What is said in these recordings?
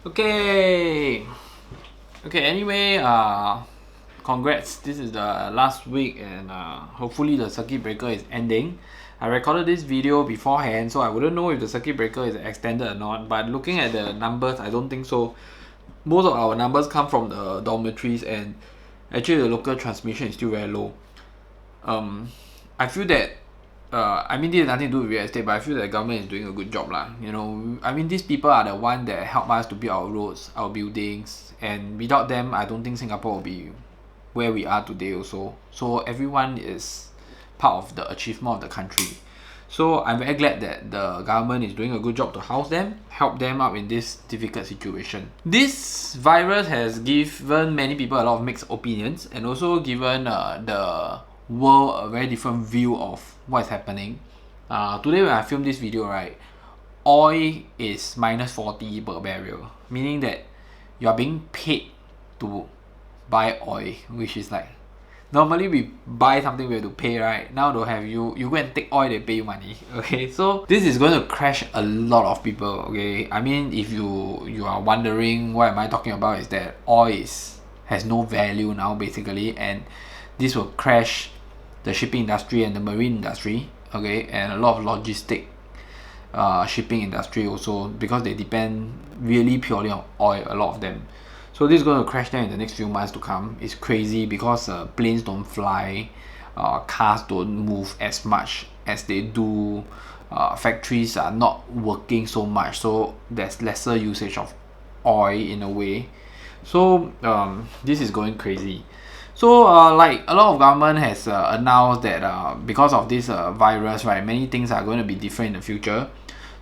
Okay. Anyway, congrats. This is the last week, and hopefully the circuit breaker is ending. I recorded this video beforehand, so I wouldn't know if the circuit breaker is extended or not. But looking at the numbers, I don't think so. Most of our numbers come from the dormitories, and actually the local transmission is still very low. I feel that I mean, this has nothing to do with real estate, but I feel that the government is doing a good job lah. You know, I mean, these people are the one that help us to build our roads, our buildings, and without them, I don't think Singapore will be where we are today also. So everyone is part of the achievement of the country. So I'm very glad that the government is doing a good job to house them, help them out in this difficult situation. This virus has given many people a lot of mixed opinions, and also given the world a very different view of what is happening. Today when I film this video, right, oil is minus 40 per barrel, meaning that you are being paid to buy oil, which is like, normally we buy something we have to pay, right? Now don't have, you go and take oil, they pay you money. Okay, so this is going to crash a lot of people. Okay, I mean, if you are wondering what am I talking about, is that oil has no value now basically, and this will crash the shipping industry and the marine industry. Okay, and a lot of logistic shipping industry also, because they depend really purely on oil, a lot of them. So this is going to crash them in the next few months to come. It's crazy because planes don't fly, cars don't move as much as they do, factories are not working so much, so there's lesser usage of oil in a way. So this is going crazy. So like a lot of government has announced that because of this virus, right, many things are going to be different in the future.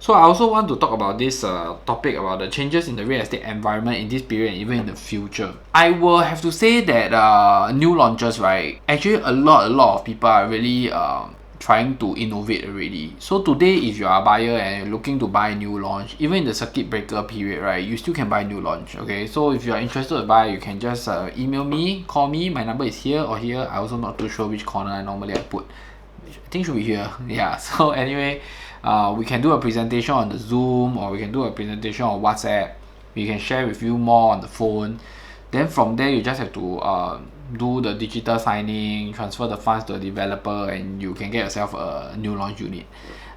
So I also want to talk about this topic about the changes in the real estate environment in this period and even in the future. I will have to say that new launches, right, actually a lot of people are really trying to innovate already. So today, if you are a buyer and you're looking to buy a new launch, even in the circuit breaker period, right, you still can buy new launch. Okay, so if you are interested to buy, you can just email me, call me. My number is here or here. I also not too sure which corner I normally put. I think should be here. Yeah. So anyway, we can do a presentation on the Zoom, or we can do a presentation on WhatsApp. We can share with you more on the phone. Then from there, you just have to do the digital signing, transfer the funds to a developer, and you can get yourself a new launch unit.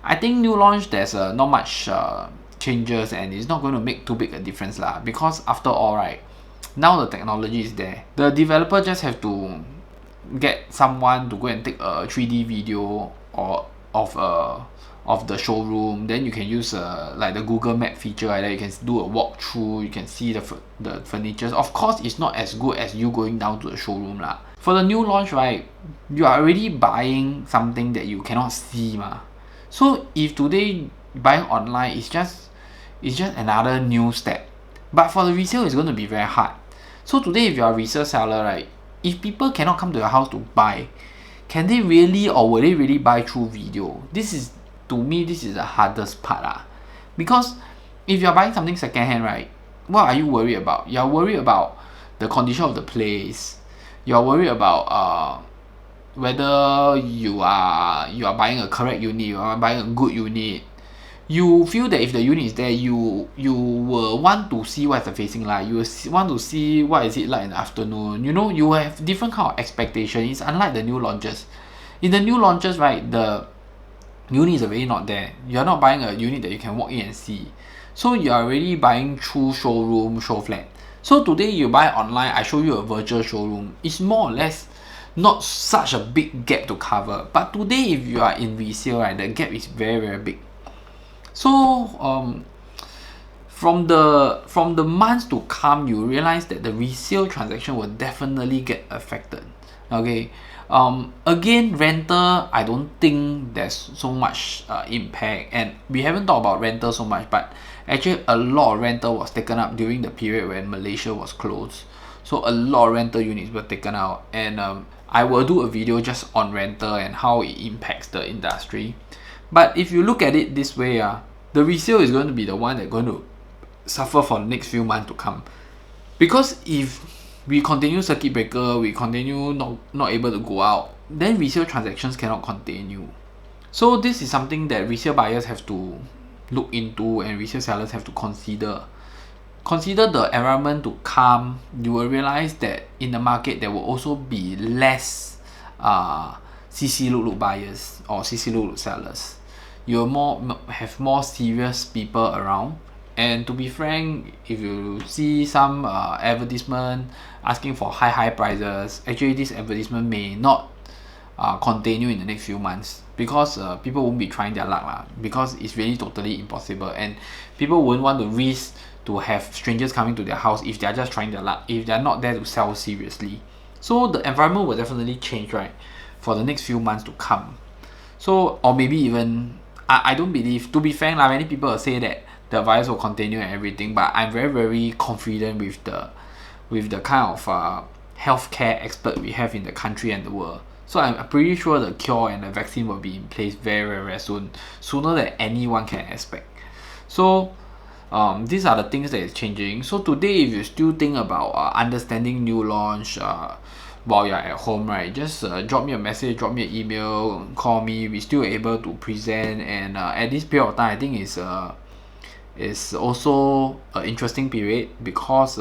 I think new launch, there's not much changes, and it's not going to make too big a difference lah. Because after all, right, now the technology is there. The developer just have to get someone to go and take a 3D video or of the showroom. Then you can use like the Google Map feature like that. You can do a walkthrough, you can see the furnitures. Of course, it's not as good as you going down to the showroom lah. For the new launch, right, you are already buying something that you cannot see ma. So if today buying online is just another new step. But for the resale, it's going to be very hard. So today, if you are a resale seller, right, if people cannot come to your house to buy, can they really, or will they really buy through video? To me, this is the hardest part lah. Because if you are buying something secondhand, right, what are you worried about? You are worried about the condition of the place. You are worried about whether you are buying a correct unit, you are buying a good unit. You feel that if the unit is there, you will want to see what's the facing light. You will want to see what is it like in the afternoon. You know, you have different kind of expectation. It's unlike the new launches. In the new launches, right, the unit is already not there. You are not buying a unit that you can walk in and see. So you are already buying through showroom, show flat. So today you buy online, I show you a virtual showroom. It's more or less not such a big gap to cover. But today, if you are in resale, right, the gap is very, very big. So from the months to come, you realize that the resale transaction will definitely get affected. Okay, again, rental, I don't think there's so much impact, and we haven't talked about rental so much, but actually a lot of rental was taken up during the period when Malaysia was closed. So a lot of rental units were taken out, and I will do a video just on rental and how it impacts the industry. But if you look at it this way, the resale is going to be the one that's going to suffer for the next few months to come. Because if we continue circuit breaker, we continue not able to go out, then resale transactions cannot continue. So this is something that resale buyers have to look into and resale sellers have to consider. consider the environment to come, you will realize that in the market there will also be less CC look buyers or CC look sellers. You will have more serious people around. And to be frank, if you see some advertisement asking for high prices, actually this advertisement may not continue in the next few months, because people won't be trying their luck lah, because it's really totally impossible, and people won't want to risk to have strangers coming to their house if they're just trying their luck, if they're not there to sell seriously. So the environment will definitely change, right, for the next few months to come. So, or maybe even, I don't believe, to be frank lah, many people will say that the virus will continue and everything, but I'm very confident with the kind of healthcare expert we have in the country and the world. So I'm pretty sure the cure and the vaccine will be in place very soon, sooner than anyone can expect. So these are the things that is changing. So today, if you still think about understanding new launch while you're at home, right, just drop me a message, drop me an email, call me. We still able to present, and at this period of time, I think it's also an interesting period, because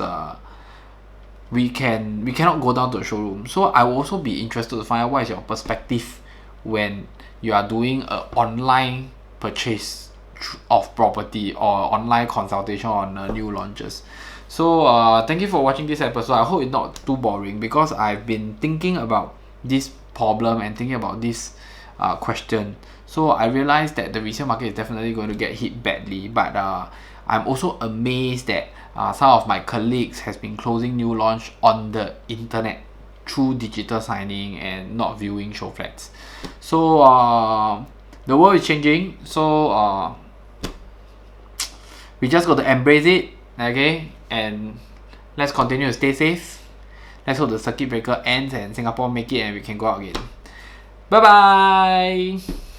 we cannot go down to a showroom. So I will also be interested to find out what is your perspective when you are doing an online purchase of property or online consultation on new launches. So thank you for watching this episode. I hope it's not too boring, because I've been thinking about this problem and thinking about this question. So I realized that the resale market is definitely going to get hit badly, but I'm also amazed that some of my colleagues has been closing new launch on the internet through digital signing and not viewing show flats. So the world is changing, so we just got to embrace it, okay, and let's continue to stay safe. Let's hope the circuit breaker ends and Singapore make it and we can go out again. Bye bye.